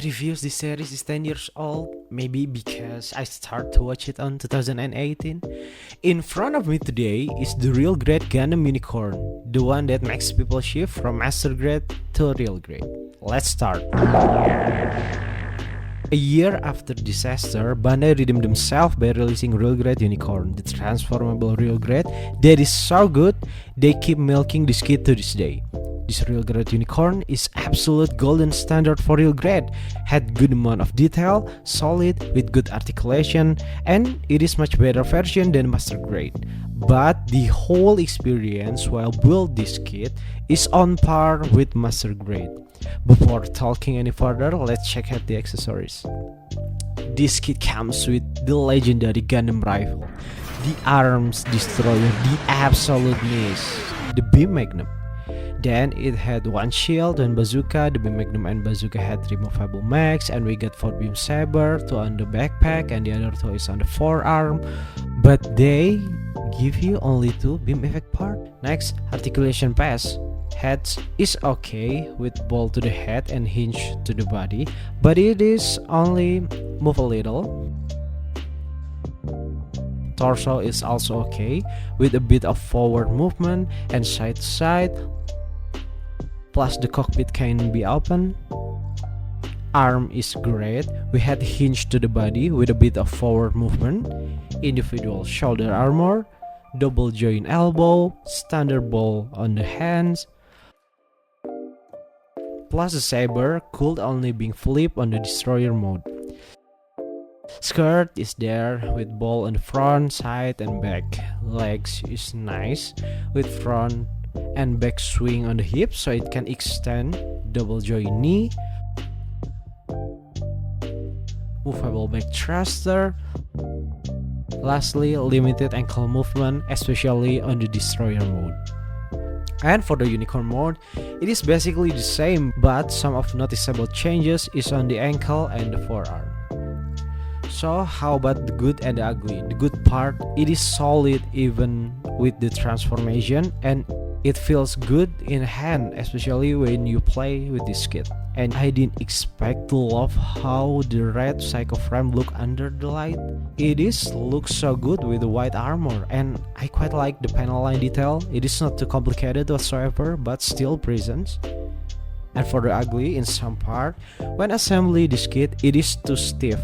reviews this series is 10 years old, maybe because I started to watch it on 2018. In front of me today is the real grade Gundam Unicorn, the one that makes people shift from master grade to real grade. Let's start. A year after disaster, Bandai redeemed themselves by releasing Real Grade Unicorn, the transformable Real Grade that is so good they keep milking this kid to this day. This Real Grade Unicorn is absolute golden standard for Real Grade, had good amount of detail, solid with good articulation, and it is much better version than Master Grade. But the whole experience while build this kit is on par with Master Grade. Before talking any further, let's check out the accessories. This kit comes with the legendary Gundam rifle, the arms destroyer, the absolute miss, the beam magnum. Then it had one shield and bazooka. The beam magnum and bazooka had removable mags, and we got 4 beam saber, 2 on the backpack and the other 2 is on the forearm. But they give you only 2 beam effect part. Next, articulation pass. Heads is okay with ball to the head and hinge to the body, but it is only move a little. Torso is also okay with a bit of forward movement and side to side, plus the cockpit can be open. Arm is great, we had hinge to the body with a bit of forward movement, individual shoulder armor, double joint elbow, standard ball on the hands, plus the saber could only be flipped on the destroyer mode. Skirt is there with ball on the front, side and back. Legs is nice with front and back swing on the hips so it can extend. Double joint knee, movable back thruster. Lastly, limited ankle movement, especially on the destroyer mode. And for the unicorn mode, it is basically the same, but some of noticeable changes is on the ankle and the forearm. So how about the good and the ugly? The good part, it is solid even with the transformation, and it feels good in hand, especially when you play with this kit. And I didn't expect to love how the red Psycho frame look under the light. It is looks so good with the white armor, and I quite like the panel line detail. It is not too complicated whatsoever, but still presents. And for the ugly, in some part, when assembly this kit, it is too stiff.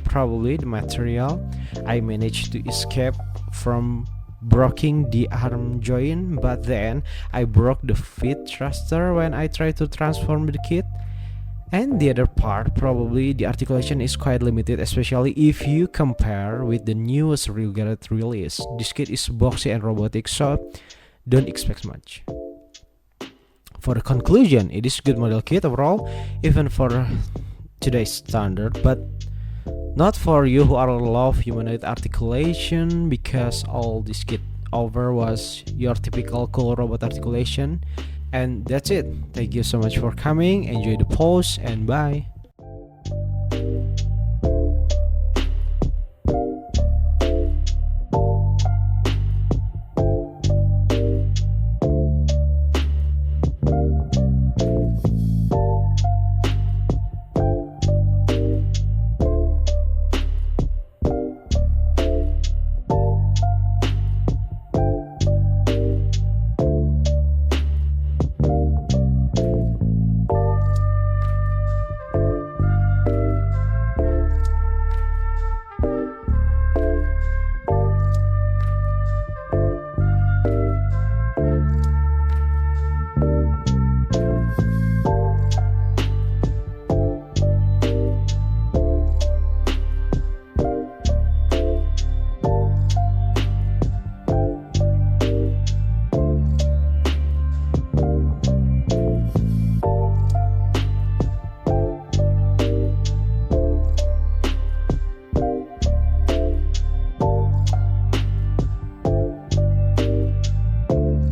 Probably the material. I managed to escape from breaking the arm joint, but then I broke the feet thruster when I tried to transform the kit. And the other part, probably the articulation is quite limited, especially if you compare with the newest Real Grade release. This kit is boxy and robotic, so don't expect much. For the conclusion, it is a good model kit overall, even for today's standard, but not for you who are love humanoid articulation, because all this kit over was your typical cool robot articulation. And that's it. Thank you so much for coming. Enjoy the pose and bye.